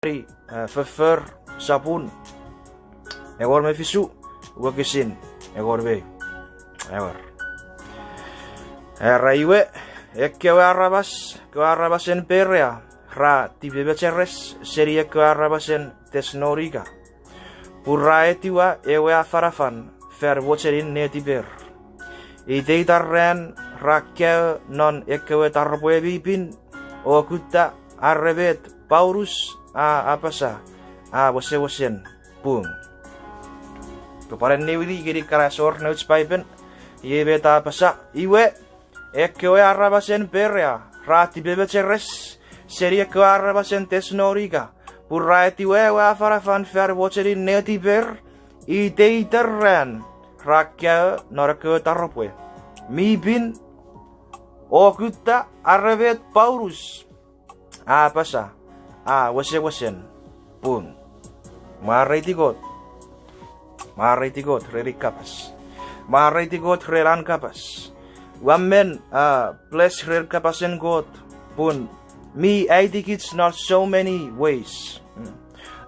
Fefer sapun egor me fisu wakisin egor be egor raiwe ekkewe arrabasen perea ra tibe ceres serie ke arrabasen tesnoriga purraetiwa ewe afarafan fer vocerin netiber ideitarren rakke non ekkewe tarpoe bipin okutta arrebet paurus apasa wase-wasen pung keparen niwili giri karasor notes pipen ye beta apasa iwe ekkewe arrabasen perea rati bebe ceres serie ke arrabasen tesnoriga purraeti we afarafan fer vocerin netiber ideiterren rakya norke tarpwe mibin okutta arrebet paurus apasa wase-wasen pun maritigot reri kapas maritigot reran kapas wamen bless rer kapasen got pun me I think it's not so many ways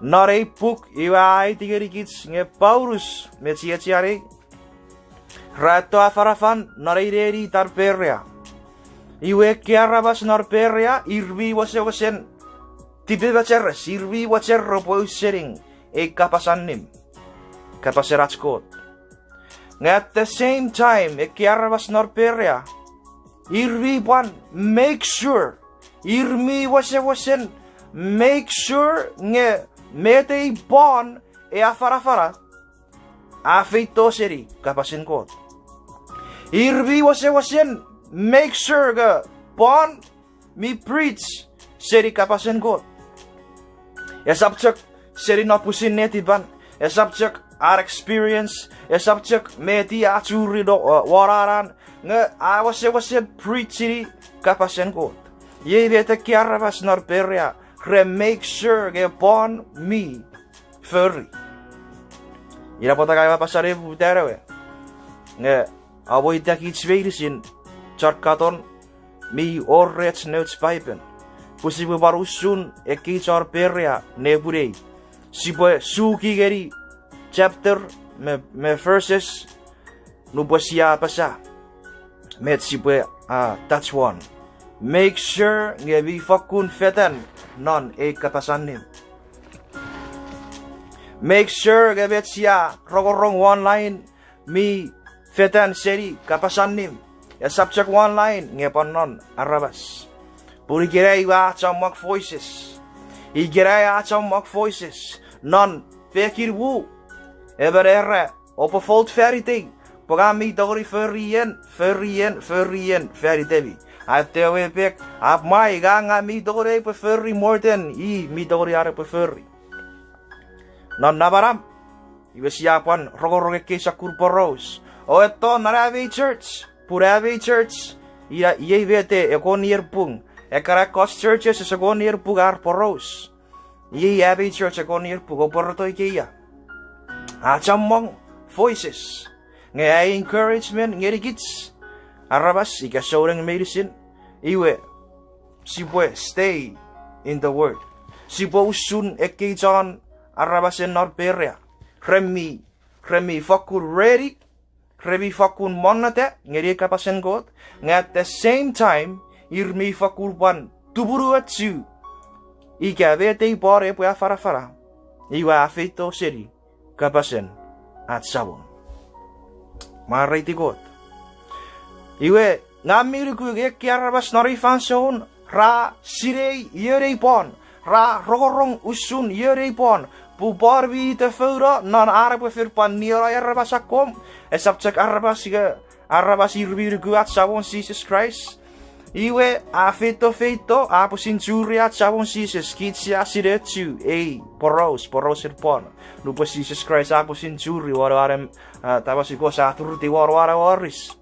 not a book iwa I think it's nge paurus metsiare rato afarafan not a reri tarperia iwe kiarabas norperia irbi wase-wasen tibe bacer sirvi wacer ropo sering kapasanim kapaseratskot at the same time kiarabas norperia irvi one make sure irmi wase-wasen make sure nge mete bon afarafara afeito seri kapasin kot irvi wase-wasen make sure ga bon mi preach seri kapasin kot subject seri not pusin netiban subject our experience subject meti achuri do wararan nge wase preach kapasin kot ye beta kiarabas norperia make sure ge pon me furry ira pota kaya pasare butarawe nge abo itaki zwedisin charkaton mi orrets notes pipen pusibu barusun char peria nebure sibo suki geri chapter me verses nubosia pasa met sibo touch one make sure ngebi fakun fetan non kapasanim make sure gebet sia rogorong one line mi fetan seri kapasanim subject one line ngepon non arabas puri kirai wa chamak voices igirai chamak voices non pekir wu eberere op volt verite pogami dori ferien veritevi Atewe pek ap mai ganga mi dore pe ferry more than mi dore are pe ferry non nabaram iwe siapan rogo-rogo ke sakur poros o eto narave church purave church ia vete ekonier pung ekara cost churches ekonier pugar poros ia ave church ekonier pugo porto ikia achamong voices nge encouragement ngerigits arabas ika soreng medicine iwe sibwe stay in the word sibo usun ekijon arabasen norperia remi fakul ready remi fakun monate ngeri kapasen god at the same time irmi fakul ban tuburu atsu ika vete pore po afara iwa afeito seri kapasen at sabon mariti god iwe ngamiri kuge kiarabas nori fanson ra sirei yerei pon ra rogorong usun yerei pon pu barbi te fura nan arabe fir pan nira arabas akom subject arabas irbi kuat sabon Jesus Christ iwe feito apusin juria sabon Jesus kitsia siretu poros irpon lupa Jesus Christ apusin juri warwarem tabasiko saturti waris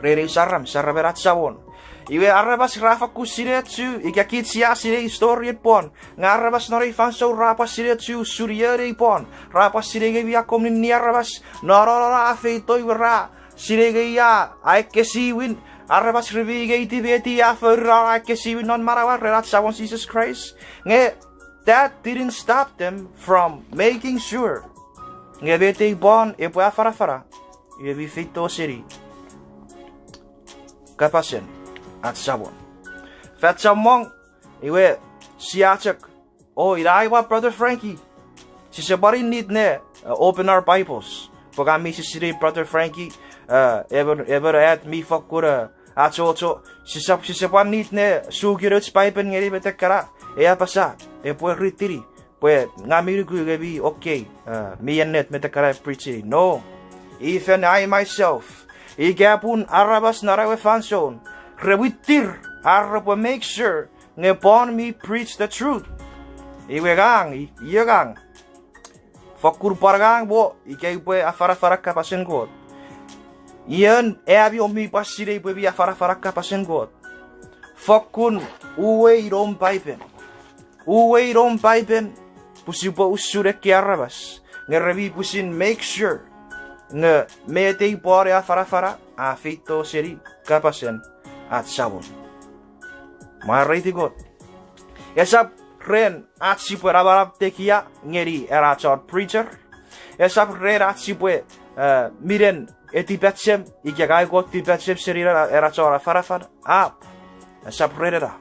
rere saraberat sabon iwe arabas rafa kusiretsu ikakitsia sire historiet pon ngarabas nori fanso rapa siretsu suriere pon rapa sirege via komni arabas norora afeito iwra sirege ya aikesiwin arabas revige itibeti ya ferra aikesiwin non marawa relat sabon Jesus Christ nge that didn't stop them from making sure nga bete bon e pua fara e vi fito seri kapasen at sabon fat samong iwe siachak irai wa brother Frankie si sabari need ne open our Bibles pag mi si siri brother Frankie ever at mi fakura acho si sapan need ne sugirots Bible ngeri bete kara apa sa pue ritiri pue ngamiri gu gabi okay mi net mete kara preaching no even I myself igapun arabas narawe fanson rewitir arabo make sure ngepon me preach the truth iwegang iyagang fakur pargang bo ikay pue afara kapasen god iyan abi omi pasire pue bi afara kapasen god fakun uwe irom paipen pusipo usure kiarabas ngerebi pusin make sure nge mete pore afara afito seri kapasen at sabon mariti god esap ren at sipo rabarap tekia ngeri era chort preacher esap ren at sipo miren etipetsem ikagay god tipetsem seri era chora farafan ap esap rera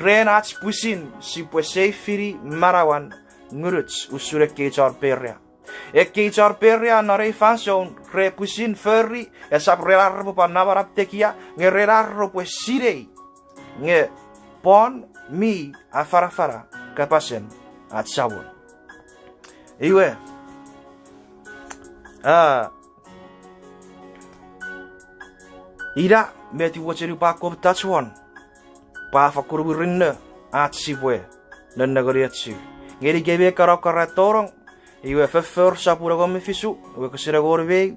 ren at pusin sipo sefiri marawan nguruts usure kechor peria kechor peria nare fanson re pusin ferri esap rerarro pa nabarap tekia ngererarro pues sirei nge pon mi afara kapasen at sabon iwe ida meti wocheru pa kop tachwon pa fakuru rinne at sibwe nan nagariatsi ngeri gebe karakara torong iwe fefer sapura gomi fisu we kesira gorbe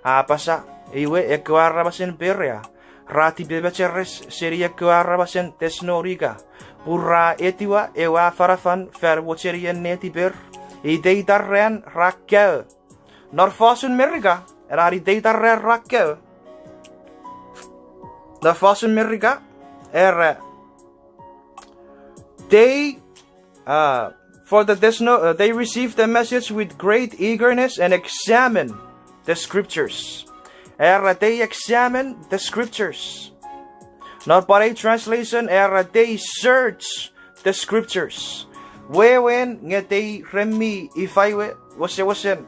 apasa iwe ekwara basen peria rati bebe ceres seria ekwara basen tesnoriga pura etiwa ewa farafan fer wocherien neti ber ideitarren rakkel norfasun merriga erari deitarren rakkel norfasun merriga they they received the message with great eagerness and examine the scriptures. They examine the scriptures. Not by a translation, they search the scriptures. Wherein they remi if I wasn't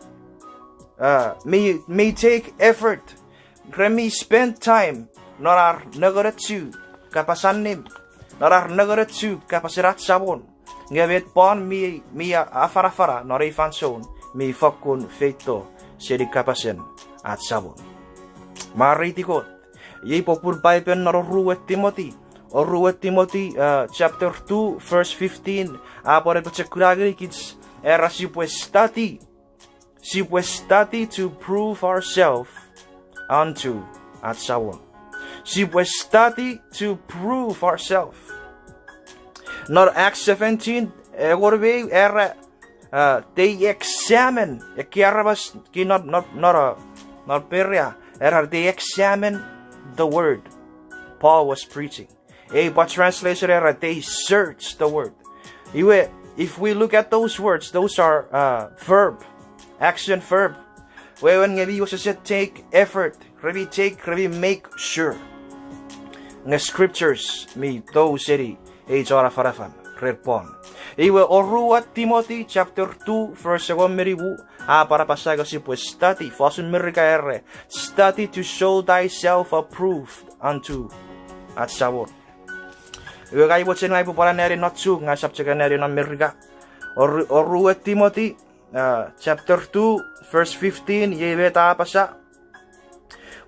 may take effort. Remi spend time. Norar nagaratsu kapasanim. Norar nagaratsu kapasirat sabon. Ngabet pon mi afara nori fanson mi fakun feito seri kapasen at sabon. Mariti kot. Ye popur Bible noro ruwet Timothy. Or ruwet Timothy chapter 2 verse 15. Apore pachkuragri kids era si pues study to prove ourselves unto at sabon. Si pues study to prove ourselves. Not Acts 17, they examine, not peria, they examine the word Paul was preaching. But translation, they search the word. If we look at those words, those are verb, action verb. When we also take effort, make sure. The scriptures, me those city. Ejora farafan repon. Iwe oruat Timothy chapter 2 verse 1 meribu para pasaga si pues study fasun merika study to show thyself approved unto at sabor. Iwe kai bochen ngai para neri not su nga subject neri na merika. Oruat Timothy chapter 2 verse 15 yebe ta pasa.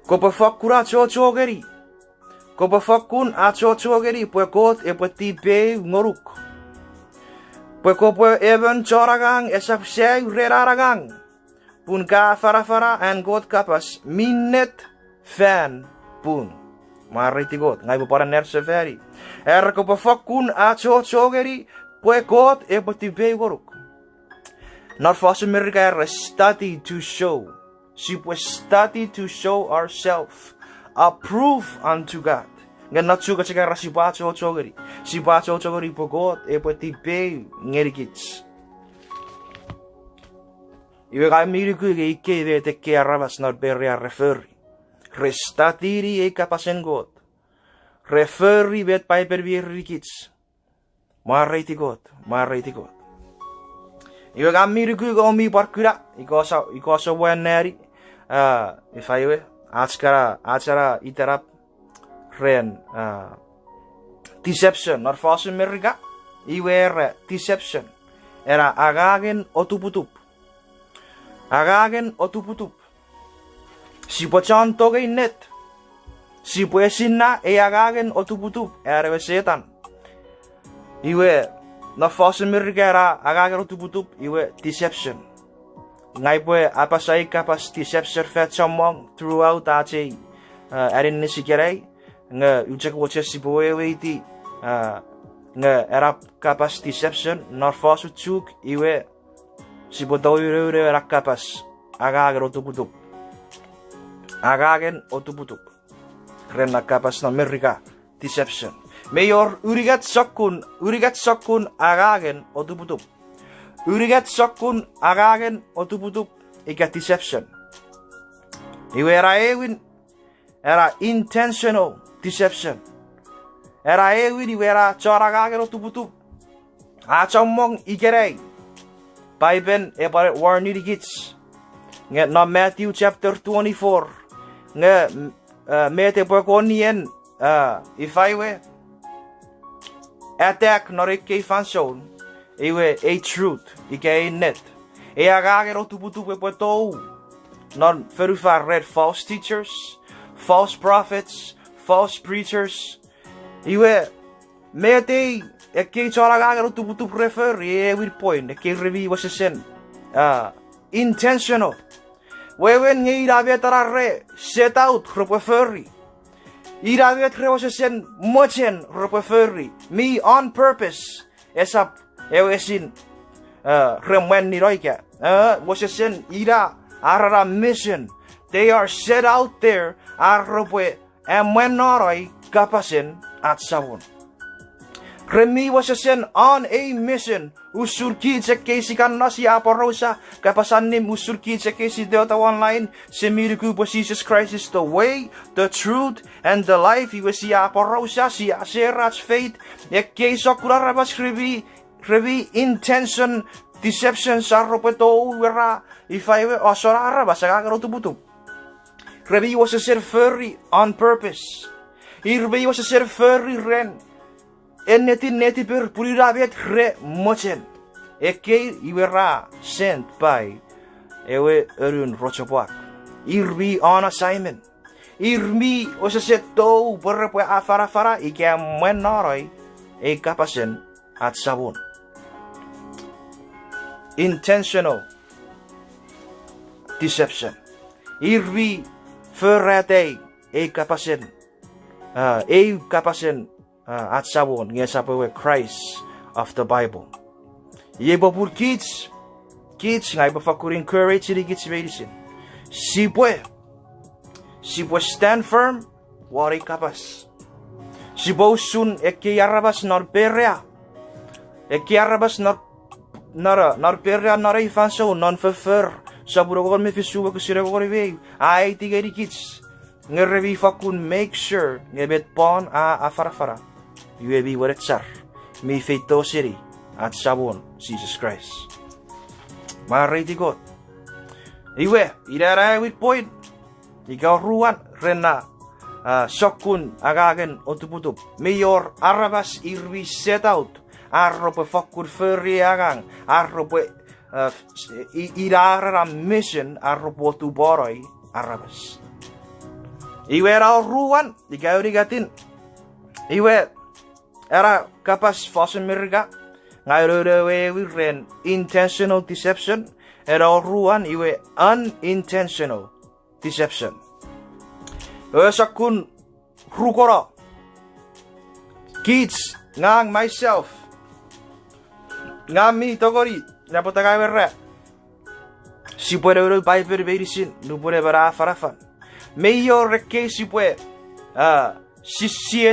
Ko pafakura chochogeri. Ko fakun acho chogeri pue kot e pue tipe ngoruk. Pue ko pue even choragang esap sei reraragang. Pun ka fara and god kapas minnet fan pun. Mariti god ngai para nerseveri. Ko fakun acho chogeri pue kot e pue tipe ngoruk. Not fast America study to show. She was study to show ourselves approved unto God. Nga natsuga chikara si bacho chogari. Si bacho chogari pogot epati pe ngerikits. Iwe ka miriku ge ike ve te ke arabas nor beria referi. Restatiri e kapasen god. Referi vet pai per virikits. Marreiti god. Iwe ka miriku ge omi barkura. Ikosa weneri. Ifaiwe. Acara iterap. Ren deception nor false merga. Iwe era deception. Era angangen atuputup. Angangen atuputup. Si pochan toge net. Si po Esina e angangen atuputup. Era setan. Iwe na false merga era angangen atuputup. Iwe deception. Ngai po apasai kapas deception fet somong throughout ate erin nisikirai. Nga ujak watches si boewe iti nga erap kapas deception nor false chuk iwe si bodoyure era kapas angangen otuputup rena kapas na merika deception mayor urigat sakun angangen otuputup ikat deception iwe era intentional deception. Era ewi wera chora angangen otuputup. Achamong ikerei. Bible ebare warni digits. Nge na Matthew chapter 24. Nge mete pokonien ifaiwe attack norike fanson. Iwe a truth ike net. E angangen otuputup epotou. Non verify red false teachers, false prophets, false preachers. Iwe mete eke chora angangen otuputup refer with point eke revi was sen intentional. Wewen nge iravet re set out referri. Iravet re was sen mochen referri. Me on purpose. Esap ewesin remwen ni roika. Was sen ira arara mission. They are set out there arrope and when noroi kapasin at sabon. Remi was sent on a mission. Usurki kesi kan nasi aporosa kapasanim usurki kesi delta online. Semiriku was Jesus Christ is the way, the truth, and the life. He was si aporosa si aserach faith. Eke sakura rabas revi intention deception saropeto wera if I were osora rabas agarotubutu. Revi was a furry on purpose. Irbe was a furry ren. Neti per puriravet re mochen. Eke iwera sent by ewe erun rochopak. Irbi on assignment. Irmi was a set to berrepo afara ike menaroi e kapasen at sabon. Intentional deception. Irbi Ferrate e kapasen at sabon nga sapawe Christ of the Bible. Yeba pur kids nga iba fakur encourage the kids medicine. Sipwe stand firm wari kapas. Sibo sun eke yarabas nor perea. Eke yarabas nor perea nor ifanso non fefer. Saburo ko me fisuwa ko sira ko rewe. Ay tigari kids. Ngerevi fakun make sure ngebet pon afara. Yuebi waretsar. Mi feito siri at sabon Jesus Christ. Mariti God. Iwe idara with point. Ikaw ruan rena sokun angangen otuputup. Mayor arabas irwi set out. Arrope fakun ferry agang. Arrope irara mission arropo tu boroi arabas. Iwe era ruan ikaw rigatin. Iwe era kapas false merga. Ngayon we ren intentional deception. Era ruan iwe unintentional deception. Sakun rukora. Kids ngang myself. Ngami togori. Napotagay verre. Si puede ver Bible verisin, no puede ver a farafan. Mayor que si puede si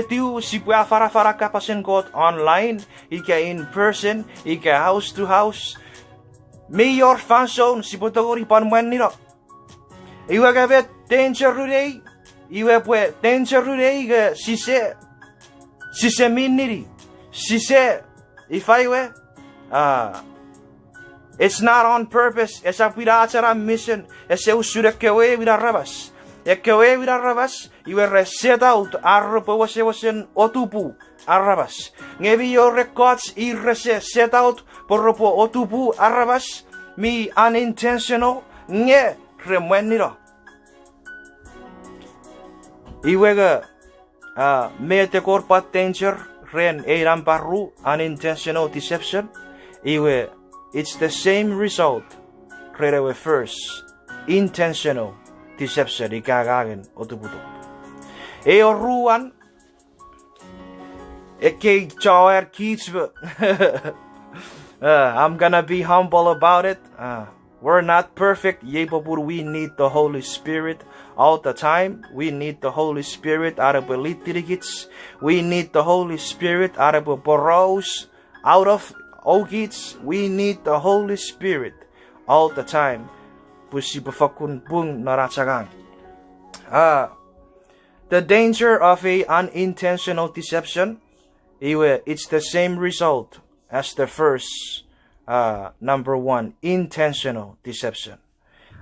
tiu si pua fara kapasen got online, ika in person, ika house to house. Mayor fanzone si potogori panmuan niro. Iwa gabet danger rudei. Iwa pue danger rudei ga sise miniri. Sise ifaiwe. It's not on purpose. Esa pira acara mission. Ese usura kewe wira rabas. Kewe wira rabas. Iwa reset out arropa wasen otupu arrabas. Ngebi your records irrese set out porropo otupu arrabas. Mi unintentional nge remueniro. Iwega me te korpa danger ren eiran parru unintentional deception. Iwe it's the same result rerewe first intentional deception ikagagen otuputup. Ruan eke chower kichbe. I'm gonna be humble about it. We're not perfect. We need the Holy Spirit all the time. We need the Holy Spirit out of litigits. We need the Holy Spirit out of boros, out of ogits. We need the Holy Spirit all the time. The danger of a unintentional deception, it's the same result as the first number one, intentional deception.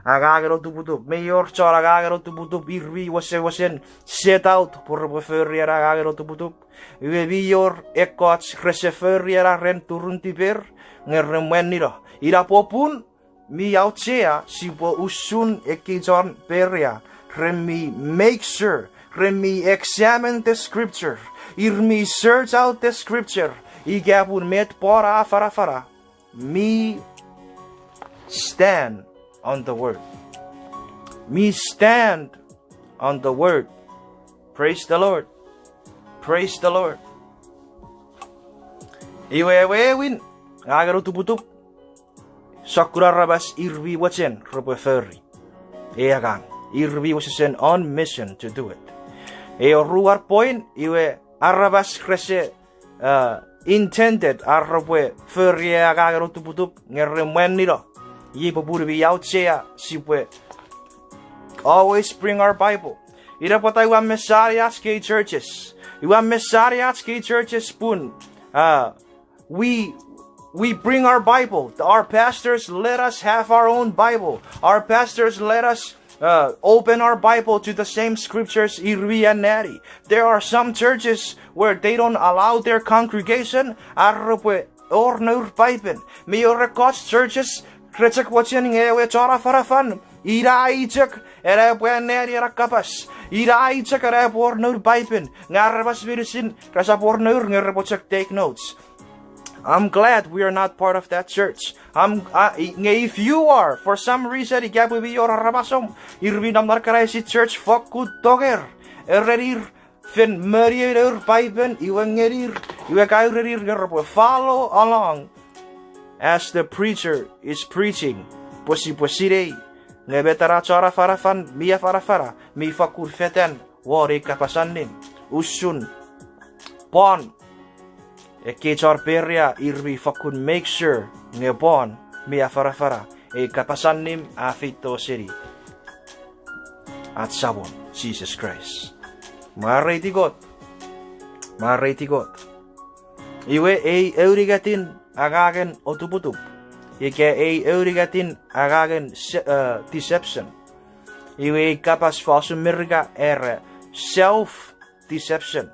Agagero tuputup, mayor chor agagero tuputup, irvi wasen set out por referir agagero tuputup. Mayor ekots referir ren turun tiber ngerremeniro. Ira popun mi outsea si po usun ekizon peria. Remi make sure, remi examine the scripture. Irmi search out the scripture. Igapun met pora fara. Me stand on the word. Me stand on the word. Praise the Lord. Praise the Lord. Iwewin agaro tuputup. Sakura rabas irvi wachen robeferi. Eagang irvi wachen on mission to do it. Ruar point iwe arabas krese intended arrobe ferie agagaro tuputup ngeremeniro. Ye baburi outsea sipwe. Always bring our Bible. Ira patay wa mesariats kay churches. Iwa mesariats kay churches pun. We bring our Bible. Our pastors let us have our own Bible. Our pastors let us open our Bible to the same scriptures irwi and nari. There are some churches where they don't allow their congregation arrobe or nur Bible. Mayor records churches Recek watching ewe chora farafan. Ira ichek ere buen neri rakapas. Ira ichek ere por nur Bible. Ngarabas virusin rasa por nur ngerebochek take notes. I'm glad we are not part of that church. If you are, for some reason, igabubi your rabasom, irvinam narkaresi church fakut toger. Ererir fin merier Bible, iwangerir, iwakairir gerbo. Follow along as the preacher is preaching. Posi-posire, ngebetara chora farafan, mia farafara, mi fakur feten, wari kapasanin, usun, pon. Ekechor peria irvi fakun make sure ngebon mia farafara kapasanim afito siri at sabon Jesus Christ. Mariti God. Iwe eurigatin agagen otuputup. Ike eurigatin agagen deception. Iwe kapas false mirga self-deception.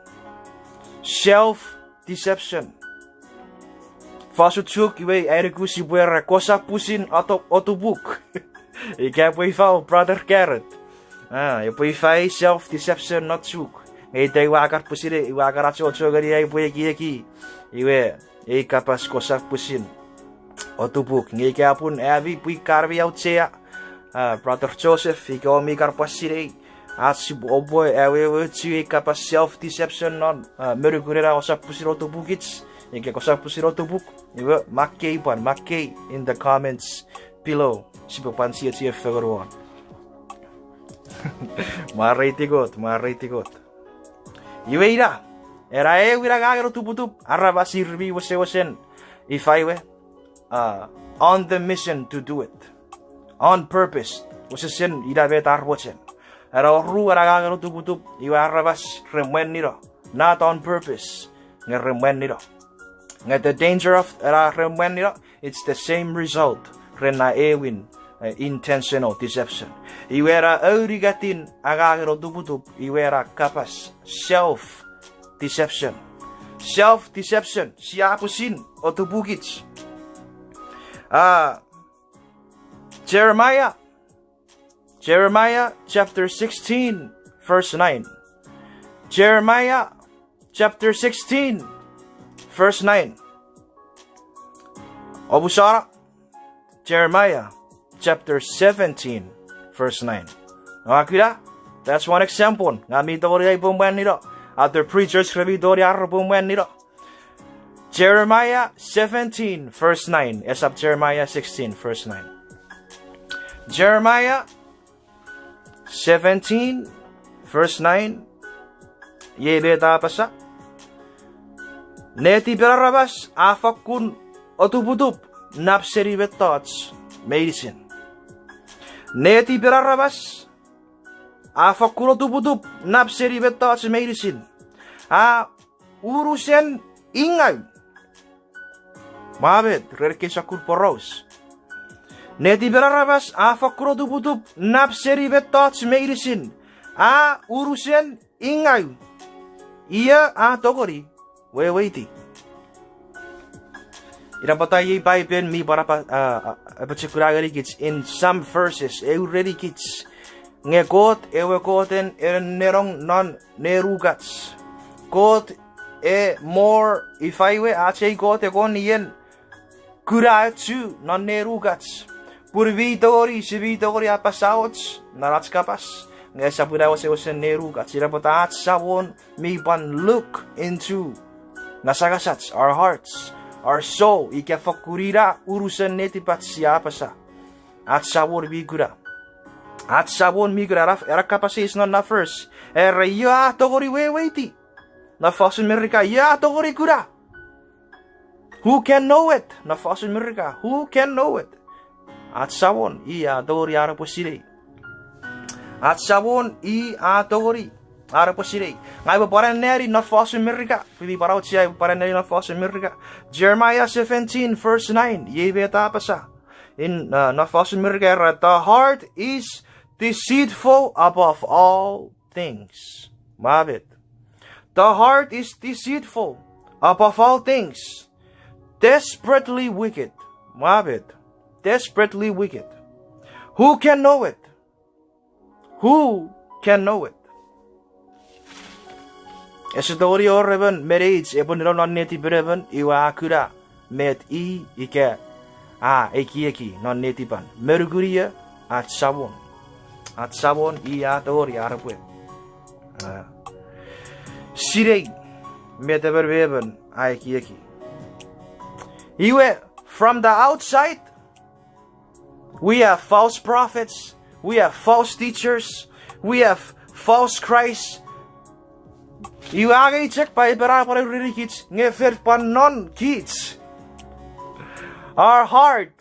Deception. Fasu chuk iwe eriku si buera kosa pusin atop otubuk. Ika pui fau brother Garrett. Pui fai self deception not chuk. Ngei wakar pusire wakar acho gari ai pui ki. Iwe kapas kosa pusin otubuk. Ngei ka pun avi pui karvi outsea. Brother Joseph ika mi karpasire. As oboy ewe chi kapas self deception non merugurera osa pusiroto bukits ike kosa pusiroto buk iwe makkei in the comments below sipapan sia figure one. Mariti got Iweira. Era wira gagero tuputup. Arabasir vi wasen. If I were on the mission to do it. On purpose. Wasen ida betar wasen. Era ru era gagero tuputup. Iwa arabas remwen niro. Not on purpose. Nga remwen niro. Nga the danger of era remwen niro. It's the same result. Rena ewin. Intentional deception. Iwera aurigatin agagero tuputup. Iwera kapas. Self-deception. Self-deception. Siapusin o tubukits. Jeremiah chapter 16 verse 9. Jeremiah chapter 16 verse 9. Obusara. Jeremiah chapter 17 verse 9. Nakakita? That's one example. Ngamito ko rin ay bumwen nito. Other preachers krabito rin araw bumwen nito. Jeremiah 17 verse 9. As of Jeremiah 16 verse 9. Jeremiah 17 verse 9. Yebeta pasa. Neti berarabas afakun otuputup napserivet thoughts medicine. Neti berarabas afakun otuputup napserivet thoughts medicine. Urusen ingay. Mabed rerkesa kurporos. Neti berarabas afakun otuputup napserivet thoughts medicine. Urusen ingay. Iya togori weweiti. Irapatay Bible mi para particularly kids in some verses already kids nge God ewekoten nerong non nerugats God more if I we ache God kon yen kuratsu non nerugats purvitori sivitori apasauts narats kapas nge sapura was nerugats irapatat sawon mi pan look into nasagasats our hearts. Our soul, ikafakurira urusan netipat siapa sa. At sabor bigura. At sabon migura raf era kapasis non na first. Era ya togori weweiti. Na fasun merika ya togori kura. Who can know it? Na fasun merika. Who can know it? At sabon iya togori ara posire. At sabon iya togori ara posire. Ngai paran neri na fasun merika. Pipi paraut siya paran neri na fasun merika. Jeremiah 17 verse 9. Yebeta pasa. In na fasun merika the heart is deceitful above all things. Mabit. The heart is deceitful above all things. Desperately wicked. Mabit. Desperately wicked. Who can know it? Who can know it? Esidori oreven marriage ebon non neti breven iwa akura met ike eki non neti pan merguria at sabon iya tori arapwe sirei metaber weven eki iwe from the outside we have false prophets, we have false teachers, we have false Christ. You are check by really kids, never non kids. Our heart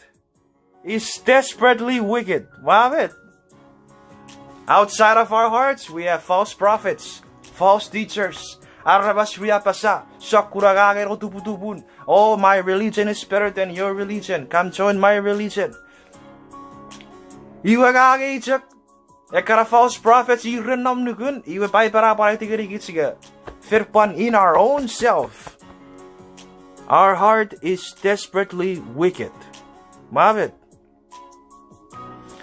is desperately wicked. Wow. Outside of our hearts, we have false prophets, false teachers. Oh, my religion is better than your religion. Come join my religion. You are check. Ekara false prophets you renom nugun you by para in our own self. Our heart is desperately wicked. Mavet.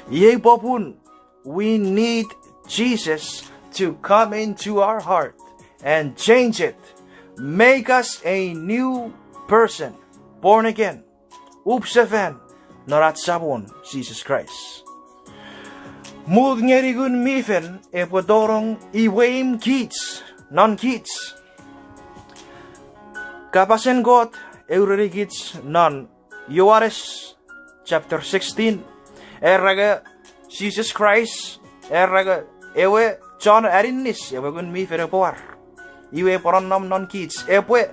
Ye popun, we need Jesus to come into our heart and change it. Make us a new person, born again. Upseven, norat sabon, Jesus Christ. Mud ngerigun mifen epodorong iweim kids, non-kids. Kapasen God, eureri kids, non. Yoares, chapter 16. Erraga, Jesus Christ, erraga, ewe, John Arinis, ewe gun mifen epoar. Iwe poron nom non kids. Epwe.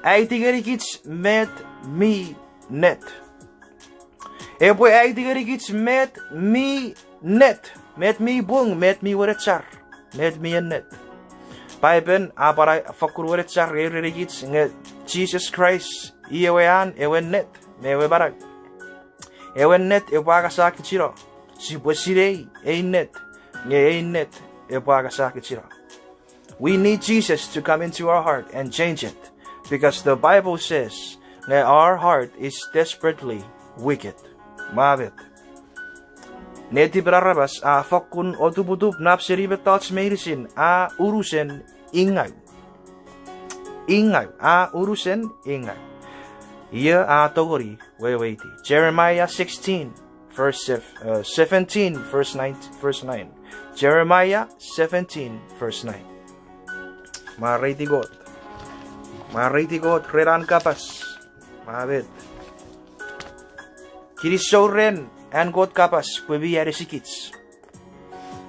Ai tigeri kids met me net. Epwe ai tigeri kids met me net. Met me bung, met me weretsar. Met me en net. Paipen apara fakur weretsar eri kids nge Jesus Christ. Iwe an ewe net. Mewe barak. Ewe net epaga saki chiro. Si posirei e net. Nge e net epaga saki chiro. We need Jesus to come into our heart and change it. Because the Bible says that our heart is desperately wicked. Mabit. Neti berarabas a fakun atuputup napseribet tots medicine a urusen ingay. Ingay a urusen ingay. Ia a togori weweiti. Jeremiah 16 verse 17 verse 9. Jeremiah 17 verse 9. Mariti God reran kapas. Mabit. Kirisoren and God kapas puevi aresikits.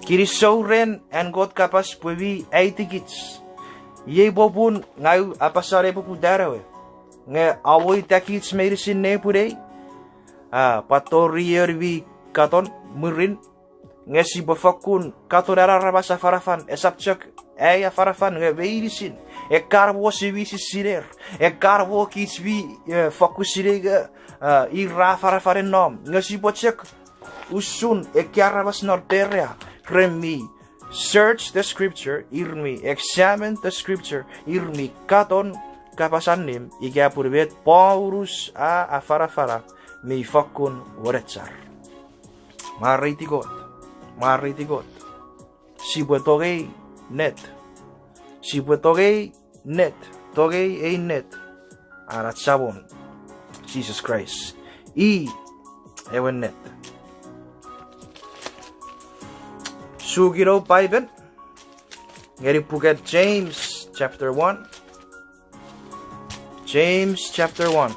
Kirisoren and God kapas puevi aitikits. Ye bobun ngau apasare popudarawe. Nge awoy takits medicine ne pudei. Patorier katon murin. Nge si bafakun katorara rabasa farafan esapchak aya farafan nge veirisin. E karwo si vi sirer. E karwo kits vi fokusirega ira farafaren nom. Nge si bochek usun e karabas norteria. Remi search the scripture irmi examine the scripture irmi katon kapasanim iga purbet paurus a afarafara mi fakun weretsar. Mariti God. Si buetogei net. Si buetogei net. Togei e net. Arat sabon. Jesus Christ. Ewen net. Sugiro Bible. Ngeri puket James chapter 1. James chapter 1.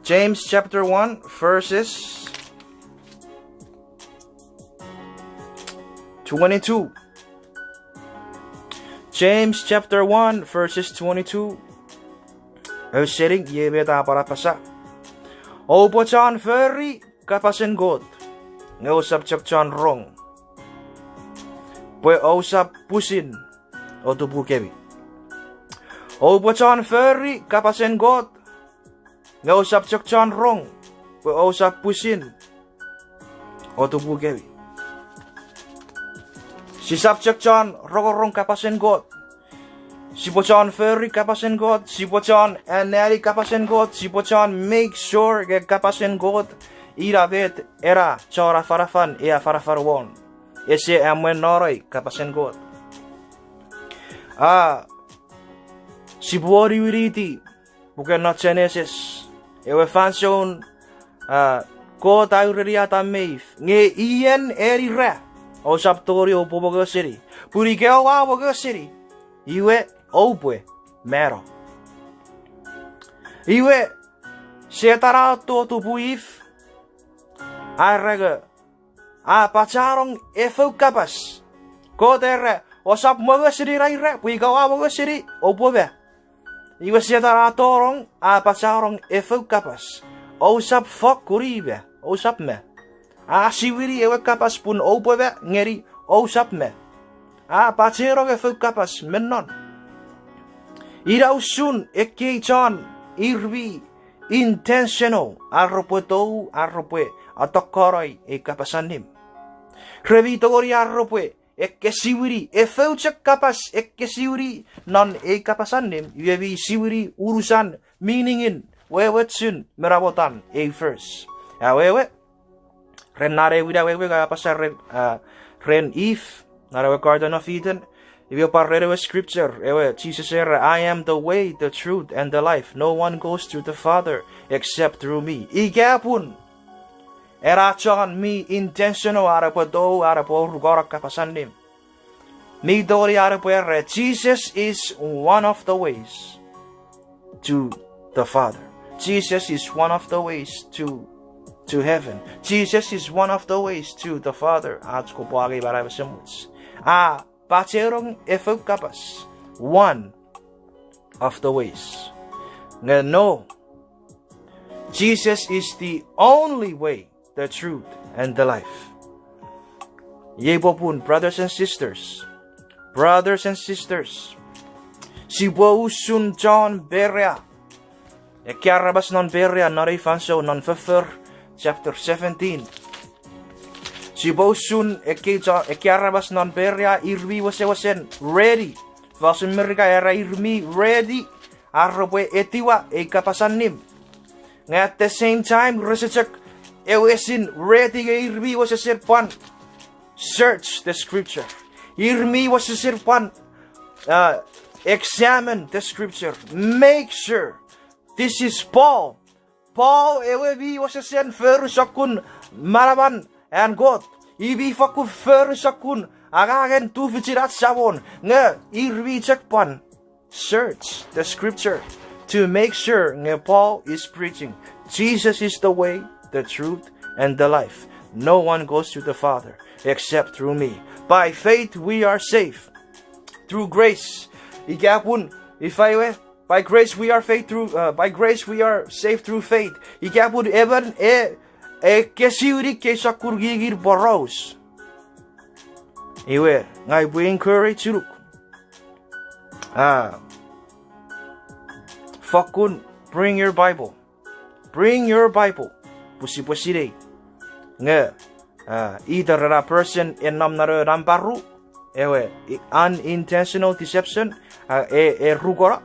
James chapter 1 verses 22. James chapter 1 verses 22. Sering yebeta para pasa. Opochan ferry kapasen God. Ngausap chakchan rong. Pwe ausap pusin o tupu kebi. Opochan ferry kapasen God. Ngausap chakchan rong. Pwe ausap pusin o tupu kebi. Si chakchan rogorong kapasen God. Si pochan ferry kapasen God. Si pochan anari kapasen God. Si pochan make sure ke kapasen God. Ira vet era chora farafan ea farafarwon. Ese amwen noroi kapasen God. Si buori wiriti bukan not genesis. Ewe fanson ko tayo riata meif. Nge ien eri re. O saptori o pobogo siri. Puri ke o wabogo siri. Iwe opwe mero. Iwe setara to tupuif. Arrega pacarong efeu kapas. Ko tere osap moga siri raire pui kawa moga siri opobe. Iwe setara torong pacarong efeu kapas. Osap fok kuribe. Osap me. Siwiri ewe kapas pun opobe ngeri osap me. Pacarong efeu kapas menon. Ira usun ekechan irvi intentional arrope atokoroi e kapasanim. Revitori arrope ekesiwiri efeuchak kapas ekesiwiri non e kapasanim yevi siwiri urusan meaningin wewetsun merabotan e first. Wewe renare wida wewe kapasa ren if nare garden of Eden. If you parrere with scripture, Jesus said, I am the way, the truth, and the life. No one goes to the Father except through me. Igapun. Erachon mi intentional arapo rugorak kapasanim. Mi dori arapo Jesus is one of the ways to the Father. Jesus is one of the ways to heaven. Jesus is one of the ways to the Father. pacerong efeukapas. One of the ways. Nga no, Jesus is the only way, the truth, and the life. Yebo pun, brothers and sisters, si Bosun John Berea, Ekiarabas non Berea, Narifanso non Fefer, chapter 17. Si Bosun Ekiarabas non Berea, Irvi wasen ready. Vas Amerika era Irmi ready. Arrobe etiwa ekapasanim. At the same time, resechak ewesin ready Irvi wasen pan. Search the scripture. Irmi wasen pan. Examine the scripture. Make sure. This is Paul. Paul ewebi wasen ferusakun maraban and God. Ibi faku ferusakun angangen tu vichirat sabon. Nga irwi check pan. Search the scripture to make sure nga Paul is preaching. Jesus is the way, the truth, and the life. No one goes to the Father except through me. By faith we are saved. Through grace. Ikapun, by grace we are saved through faith. Ikapun even kesiuri kesakur gigir boros. Iwe, ngai bu encourage you. Fakun, bring your Bible. Bring your Bible. Pusi Nga, either a person in namnaro rambaru, unintentional deception, rugora,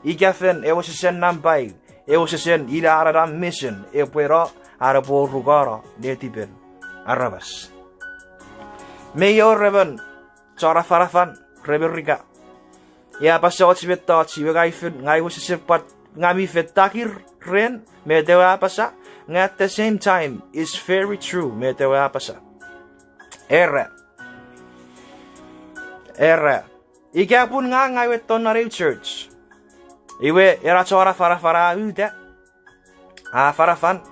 igafen, was a sen nambai, was a sen ila aram mission, puera, arabo rugara, netiben, arabas. Mayor Revan, Chara Farafan, Reberiga. Ya pasawat si Betta, si Wagaifin, I was a sepat, Ngami Fetakir, Ren, Medewa Pasa, at the same time is very true, Medewa Pasa. Era. Ikapun nga ngawet tonare church. Iwe, era Chara Farafara, uda. Farafan,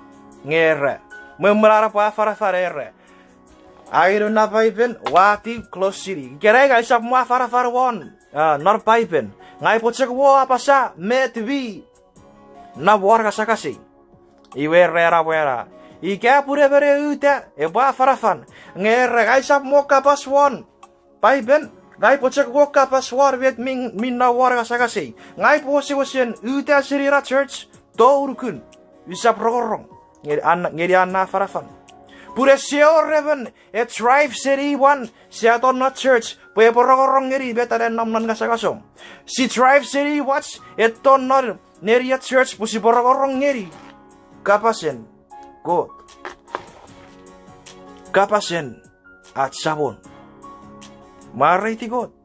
ngere. Memelara pa Farafara. Ayro na paipen wati close city. Kira guys up mo fara won. Nor paipen. Ngai potsek wo apa sa metvi. Na warga sakasi. Iwe rera wera. Ika pure bere uta e ba farafan. Ngere guys up mo kapas won. Paipen ngai potsek wo kapas war vet min na warga sakasi. Ngai posi wosen uta sirira church tourukun. Bisa progorong. Ngeri anna farafan. Pure seo reven a tribe city one Seattle not church pue porogorong ngeri better than namnan kasakasom. Si tribe city watch eton not neria church pusi porogorong ngeri. Kapasen God. Kapasen at sabon. Mariti God.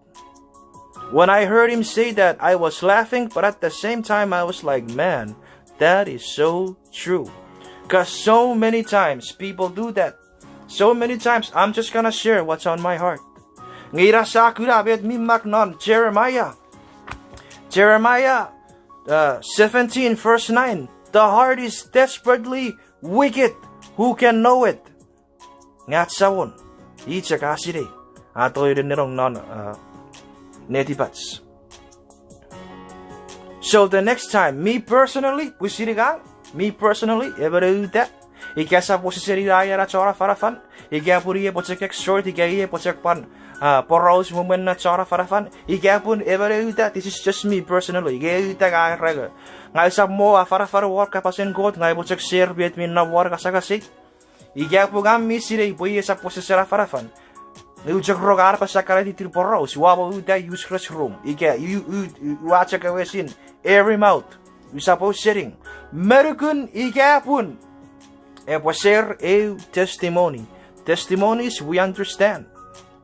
When I heard him say that, I was laughing, but at the same time I was like, man, that is so true. Because so many times people do that. So many times I'm just gonna share what's on my heart. Ngira sakura bet mimak non Jeremiah 17 verse 9. The heart is desperately wicked. Who can know it? Ngat sawon. Icha kasire. Ato yun nirong non netibats. So the next time, me personally, ever do that. Ikasa po si Seraya na Chora Farafan. Ikapuri po check short. Ikaye po check pan. Poros woman na Chora Farafan. Ikapun ever do that. This is just me personally. Ikaye taga rega. Ngay sa mo Farafar work kapasin God. Ngay po check share bit min na work kasakasi. Ikapu gami sire po iya sa po si Sera Farafan. Ujak rogar pa sa karati til poros. Wabo uda use classroom. Ika you watch a kawesin every mouth. You suppose sitting. Merukun ikapun. E po share a testimony. Testimonies we understand.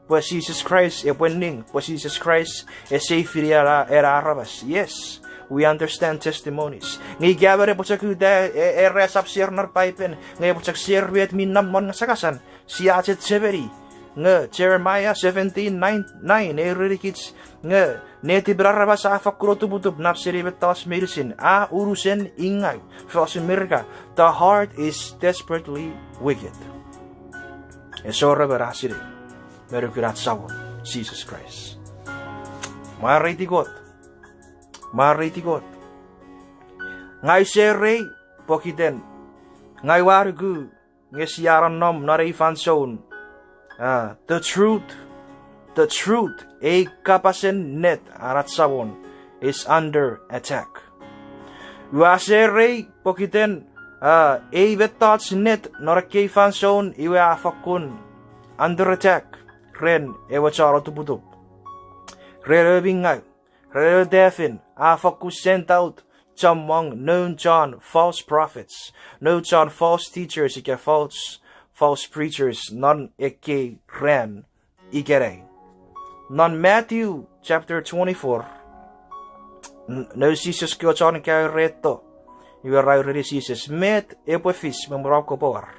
Po Jesus Christ e winning. Po Jesus Christ e safe era arabas. Yes, we understand testimonies. Ngi gabare po sa kuda e resap share nar pipen. Ngi po sa share wet minam mon sakasan. Si achet severi. Nga Jeremiah 17:9 rikits nga neti beraraba sa afakuro tubutub napsiri betas medicine urusen ingay fos America. The heart is desperately wicked. Esora berasiri merukurat sawon. Jesus Christ. Mahal God. Mahal God. Ngai serei pokiten. Ngai wargu ngesiaran nom nare fanson. The truth e kapasen net arat sabon is under attack. Waserei pokiten e vetats net norake fanson iwe afakun under attack. Ren ewachar atuputup. Re bingai. Re defin afakus sent out among known John false prophets, known John false teachers, ike false preachers, non eke ren ikere. Non Matthew chapter 24. No Jesus kyo John kaya reto. You are right, Jesus. Met epwe fish memorab ko power.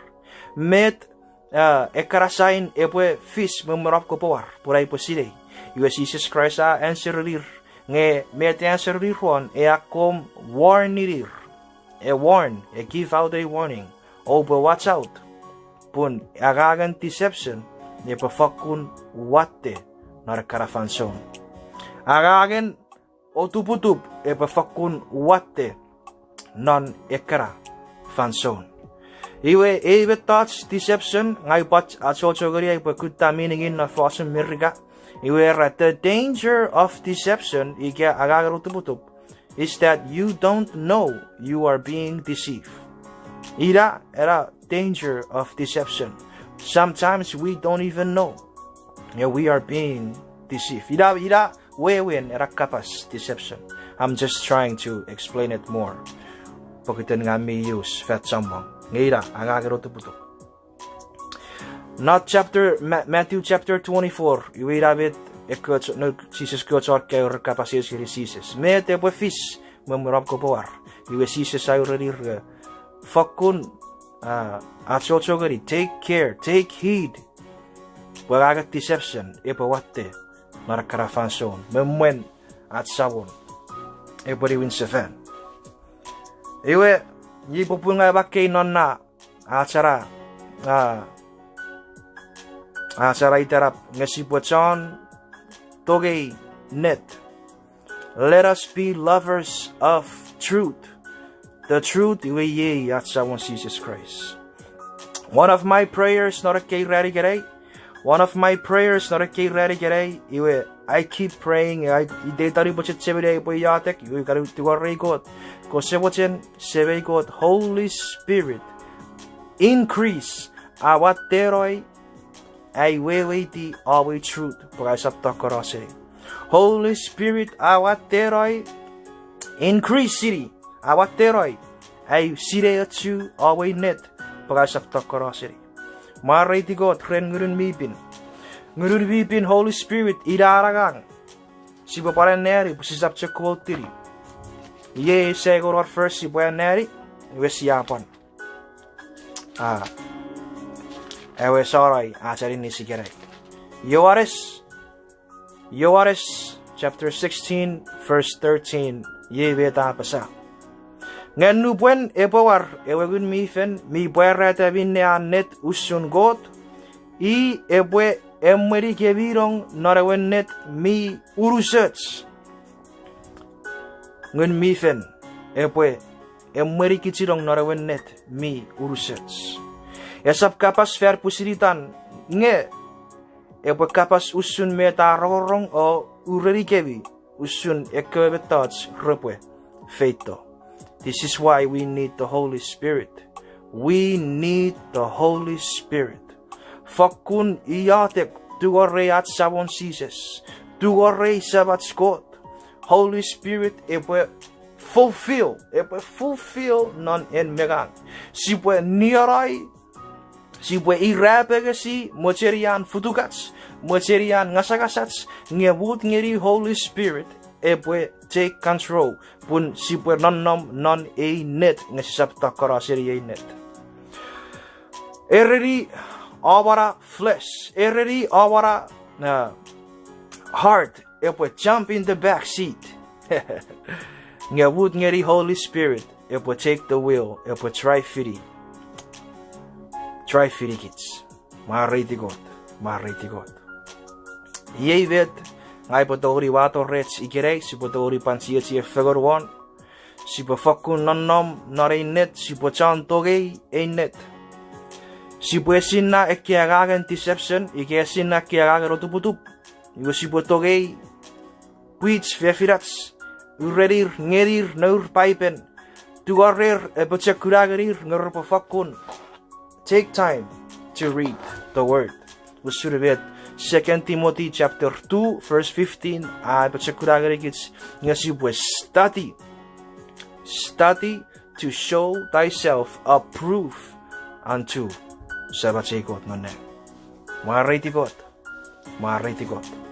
Met ekarasain epwe fish memorab ko power. Puray po sile. You are Jesus Christ answer rir. Nge met answer rir one e akom warn rir. E warn, e give out a warning. Oh, but watch out. Pun agagan deception ne pafakun wate nar karafanson. Agagan atuputup e pafakun wate non ekara fanson. Iwe eve touch deception ngai pat achogori e pakuta meaning na false mirga. Iwe the danger of deception ike agagan atuputup is that you don't know you are being deceived. Ira era danger of deception. Sometimes we don't even know we are being deceived. Ira wewin era kapas deception. I'm just trying to explain it more. Pagkitan nga may use fat someone. Ngayon agagaro to puto. Not Matthew chapter 24. Iwira bit no Jesus goes or kay kapasis Jesus. Mete po fish memorab ko power. Iwe Jesus ay already fakun achogori. Take care, take heed. Wagagat deception ipawate narakarafanson memwen at sabon iporiwin sa fan. Iwe yipupun nga bakay non na acara itarap nga sipwachon togay net. Let us be lovers of truth. The truth iwe ye at sabon Jesus Christ. One of my prayers not a kay ready gare. One of my prayers not a kay ready gare. Iwe I keep praying. I detari bochet sebede po yatek. Iwe karu tiwari God. Ko sebochen sebe God. Holy Spirit increase awat teroy ay weweti awi truth pagkasap takorase. Holy Spirit awat teroy increase city awat teroy ay sireatsu awi net pagkasap takorase. Maray ti God ren ngurun mipin Holy Spirit idaragang si paparan neri pusisap sa kultiri. Ye seguro at first si paparan neri wesiyapan. Ewe soray acharin ni sigaray. Yoares chapter 16 verse 13 ye beta pasa. Ngan nubwen epawar ewegun mifen mi buerata binne net usun got I ebwe emweri kevirong narawen net mi urusets. Ngun mifen ebwe emweri kichirong narawen net mi urusets. Esap kapas fer pusiritan nge ebwe kapas usun meta rorong o ureri kevi usun ekebetats repwe feito. This is why we need the Holy Spirit. We need the Holy Spirit. Fakun iatek tugore at sabon Jesus. Tugore sabat skot. Holy Spirit epwe fulfill non en megang. Sipwe niarai. Sipwe irapegasi mocherian futukats. Mocherian ngasagasats. Ngebut ngeri Holy Spirit epwe take control. Pun sipwe non a net ngesapta karaseri a net. Ereri awara flesh. Ereri awara heart. Epwe jump in the back seat. Ngewut ngeri Holy Spirit. Epwe take the wheel. Epwe try fitty. Try fitty kids. Mahariti God. Yei vet ngai potori wato rets ikirei si potori pansia si figure 1 si po fakun nanom nare net si po chan togei net si po esina ekiagagen deception ikesina kiagagen atuputup igo si po togei Quits vefirats urerir ngerir nur pipen tuarir epotsekuragerir ngurpo fakun. Take time to read the word. Usurvet 2 Timothy chapter 2 verse 15 epotsekuragerikits ngasi pues study to show thyself approved unto sabat sekot nonne. Mariti kot.